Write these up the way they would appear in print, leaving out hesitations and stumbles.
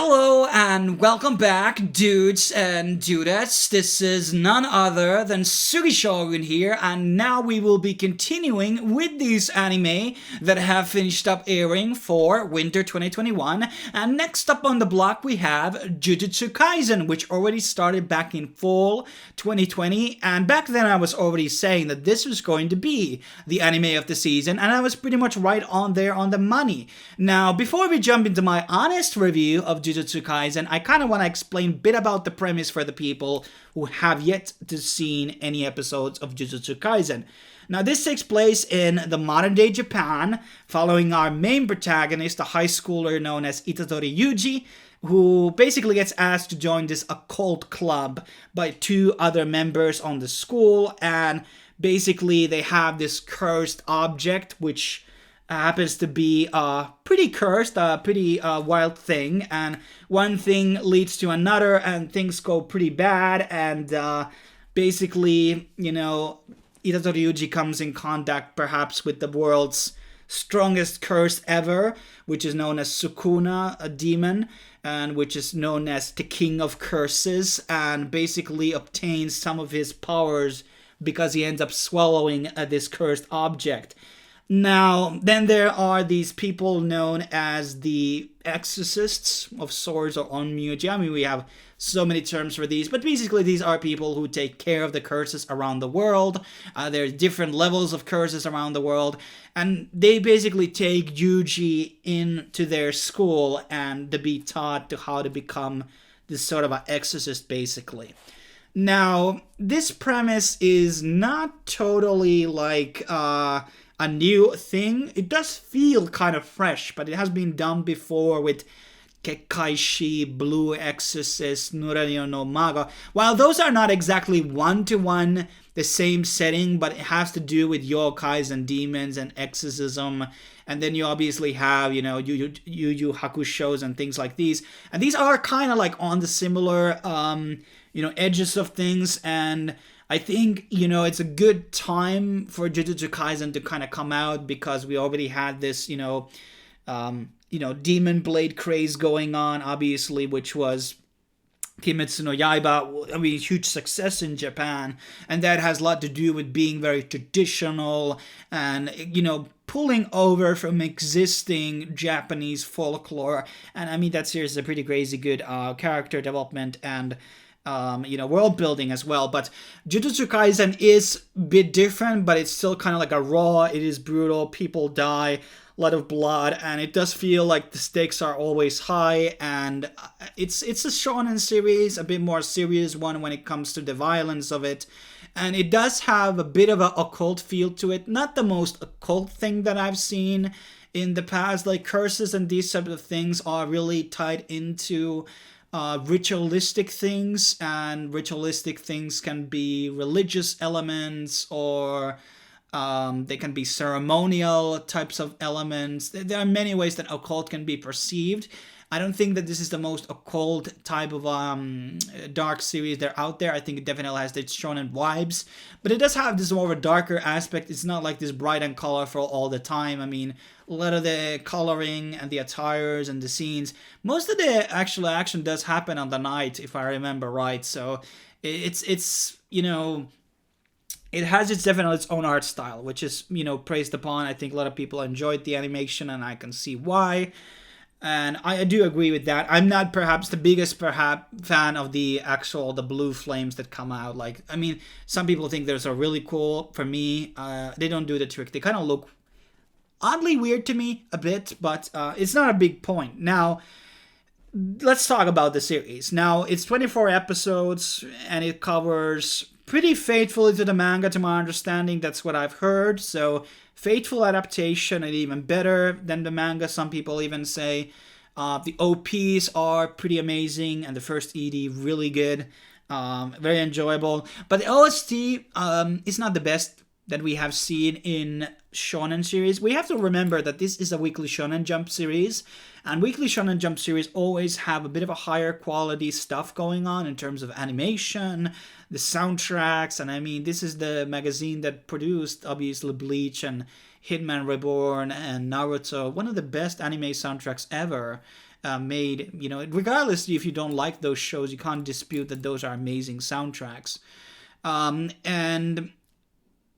Hello and welcome back, dudes and dudettes. This is none other than Sugi Shogun here, and now we will be continuing with these anime that have finished up airing for winter 2021. And next up on the block we have Jujutsu Kaisen, which already started back in fall 2020. And back then I was already saying that this was going to be the anime of the season, and I was pretty much right on there on the money. Now, before we jump into my honest review of Jujutsu Kaisen, I kind of want to explain a bit about the premise for the people who have yet to seen any episodes of Jujutsu Kaisen. Now, this takes place in the modern day Japan, following our main protagonist, a high schooler known as Itadori Yuuji, who basically gets asked to join this occult club by two other members on the school, and basically they have this cursed object, which happens to be pretty cursed, a pretty wild thing, and one thing leads to another, and things go pretty bad, and basically, Itadori Yuuji comes in contact perhaps with the world's strongest curse ever, which is known as Sukuna, a demon, and which is known as the King of Curses, and basically obtains some of his powers because he ends up swallowing this cursed object. Now, then there are these people known as the exorcists of sorts or onmyuji. I mean, we have so many terms for these, but basically these are people who take care of the curses around the world. There's different levels of curses around the world, and they basically take Yuuji into their school and to be taught to how to become this sort of an exorcist, basically. Now, this premise is not totally like a new thing. It does feel kind of fresh, but it has been done before with Kekkaishi, Blue Exorcist, Nurario no Maga. While those are not exactly one-to-one the same setting, but it has to do with yokais and demons and exorcism. And then you obviously have, Yu Yu Hakushos and things like these. And these are kind of like on the similar, edges of things. And I think, it's a good time for Jujutsu Kaisen to kind of come out, because we already had this, Demon Blade craze going on, obviously, which was Kimetsu no Yaiba, I mean, huge success in Japan, and that has a lot to do with being very traditional and, pulling over from existing Japanese folklore. And I mean, that series is a pretty crazy good character development and world building as well. But Jujutsu Kaisen is a bit different, but it's still kind of like a raw, it is brutal, people die, a lot of blood, and it does feel like the stakes are always high, and it's a shonen series, a bit more serious one when it comes to the violence of it. And it does have a bit of an occult feel to it, not the most occult thing that I've seen in the past. Like, curses and these types of things are really tied into ritualistic things, and ritualistic things can be religious elements, or they can be ceremonial types of elements. There are many ways that occult can be perceived. I don't think that this is the most occult type of dark series there out there. I think it definitely has its shonen vibes, but it does have this more of a darker aspect. It's not like this bright and colorful all the time. I mean, a lot of the coloring and the attires and the scenes, most of the actual action does happen on the night, if I remember right. So it's it has definitely its own art style, which is, praised upon. I think a lot of people enjoyed the animation, and I can see why. And I do agree with that. I'm not perhaps the biggest fan of the blue flames that come out. Like, I mean, some people think those are really cool. For me, they don't do the trick. They kind of look oddly weird to me a bit, but it's not a big point. Now, let's talk about the series. Now, it's 24 episodes, and it covers pretty faithfully to the manga, to my understanding. That's what I've heard. So, faithful adaptation, and even better than the manga, some people even say. The OPs are pretty amazing, and the first ED really good, very enjoyable. But the OST is not the best that we have seen in shonen series. We have to remember that this is a Weekly Shonen Jump series, and Weekly Shonen Jump series always have a bit of a higher quality stuff going on in terms of animation, the soundtracks, and I mean, this is the magazine that produced, obviously, Bleach and Hitman Reborn and Naruto, one of the best anime soundtracks ever. made. Regardless if you don't like those shows, you can't dispute that those are amazing soundtracks. And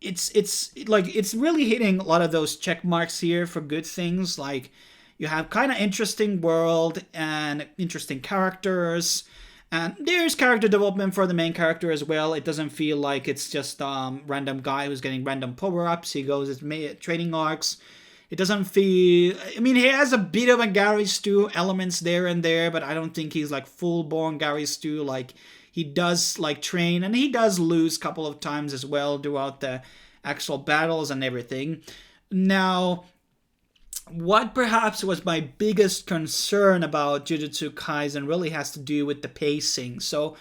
it's really hitting a lot of those check marks here for good things. Like, you have kind of interesting world and interesting characters, and there's character development for the main character as well. It doesn't feel like it's just random guy who's getting random power-ups. He goes as training arcs. It doesn't feel... I mean, he has a bit of a Gary Stu elements there and there, but I don't think he's like full-born Gary Stu. Like, he does like train, and he does lose a couple of times as well throughout the actual battles and everything. Now, what perhaps was my biggest concern about Jujutsu Kaisen really has to do with the pacing. So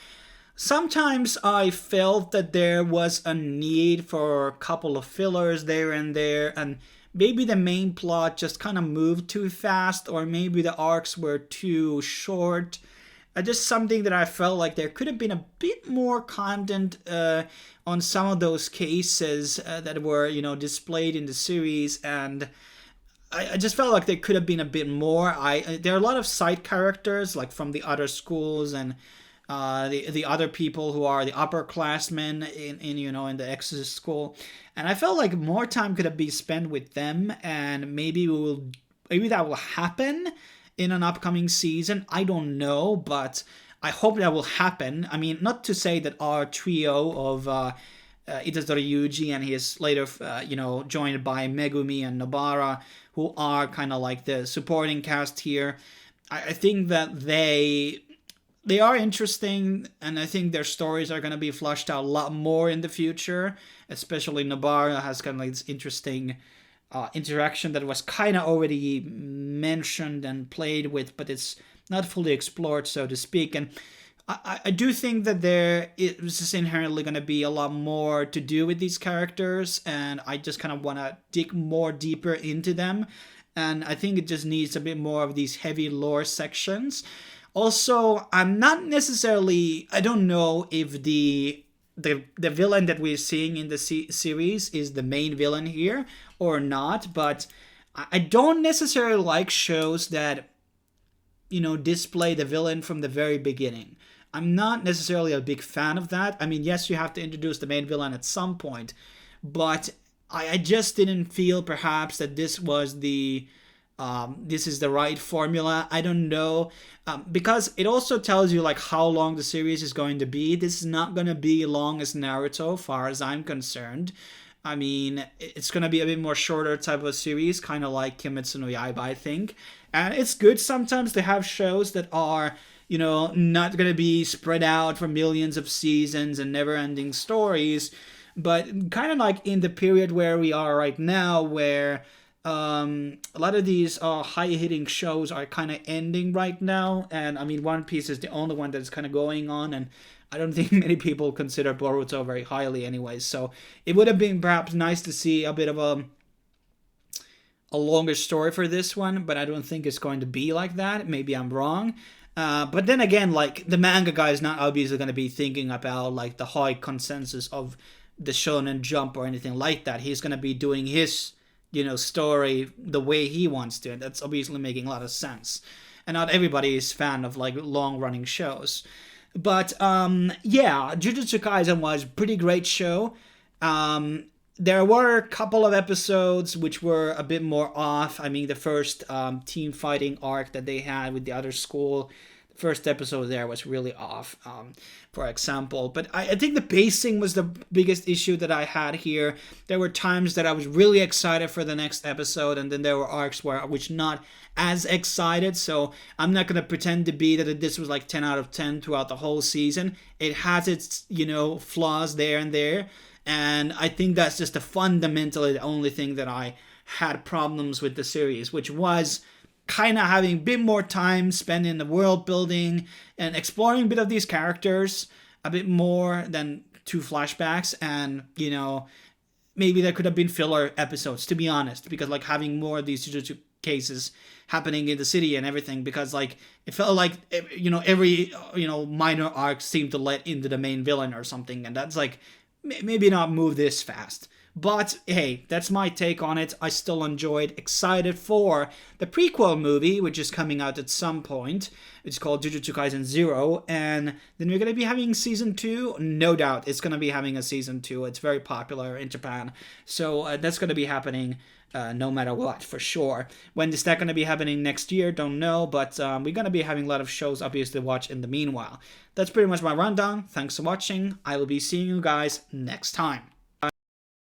sometimes I felt that there was a need for a couple of fillers there and there, and maybe the main plot just kind of moved too fast, or maybe the arcs were too short. Just something that I felt like there could have been a bit more content on some of those cases that were, displayed in the series, and I just felt like there could have been a bit more. There are a lot of side characters, like from the other schools and the other people who are the upperclassmen in the Exorcist school, and I felt like more time could have been spent with them, and maybe that will happen in an upcoming season. I don't know, but I hope that will happen. I mean, not to say that our trio of Itadori Yuuji, and he is later, joined by Megumi and Nobara, who are kind of like the supporting cast here. I think that they are interesting, and I think their stories are going to be flushed out a lot more in the future. Especially Nobara has kind of like this interesting interaction that was kind of already mentioned and played with, but it's not fully explored, so to speak. And I do think that there is just inherently going to be a lot more to do with these characters, and I just kind of want to dig more deeper into them. And I think it just needs a bit more of these heavy lore sections. Also, I'm not necessarily... I don't know if the villain that we're seeing in the series is the main villain here or not, but I don't necessarily like shows that, display the villain from the very beginning. I'm not necessarily a big fan of that. I mean, yes, you have to introduce the main villain at some point, but I just didn't feel perhaps that this was this is the right formula. I don't know, because it also tells you like how long the series is going to be. This is not going to be long as Naruto, far as I'm concerned. I mean, it's going to be a bit more shorter type of series, kind of like Kimetsu no Yaiba, I think. And it's good sometimes to have shows that are, not going to be spread out for millions of seasons and never-ending stories, but kind of like in the period where we are right now, where a lot of these high-hitting shows are kind of ending right now. And I mean, One Piece is the only one that's kind of going on, and I don't think many people consider Boruto very highly anyways. So it would have been perhaps nice to see a bit of a longer story for this one, but I don't think it's going to be like that. Maybe I'm wrong. But then again, like, the manga guy is not obviously going to be thinking about like the high consensus of the Shonen Jump or anything like that. He's going to be doing his, story the way he wants to, and that's obviously making a lot of sense. And not everybody is fan of like long-running shows. But Jujutsu Kaisen was a pretty great show. There were a couple of episodes which were a bit more off. I mean, the first team fighting arc that they had with the other school, the first episode there was really off, for example. But I think the pacing was the biggest issue that I had here. There were times that I was really excited for the next episode, and then there were arcs where I was not as excited. So I'm not going to pretend to be that this was like 10 out of 10 throughout the whole season. It has its, flaws there and there. And I think that's just fundamentally the only thing that I had problems with the series, which was kind of having a bit more time spent in the world building and exploring a bit of these characters a bit more than 2 flashbacks. And, maybe there could have been filler episodes, to be honest, because like having more of these Jujutsu cases happening in the city and everything, because like it felt like, every, minor arc seemed to let into the main villain or something. And that's like, maybe not move this fast. But hey, that's my take on it. I still enjoyed, excited for the prequel movie, which is coming out at some point. It's called Jujutsu Kaisen 0, and then we're going to be having season 2. No doubt it's going to be having a season 2. It's very popular in Japan, so that's going to be happening no matter what, for sure. When is that going to be happening next year? Don't know, but we're going to be having a lot of shows, obviously, to watch in the meanwhile. That's pretty much my rundown. Thanks for watching. I will be seeing you guys next time.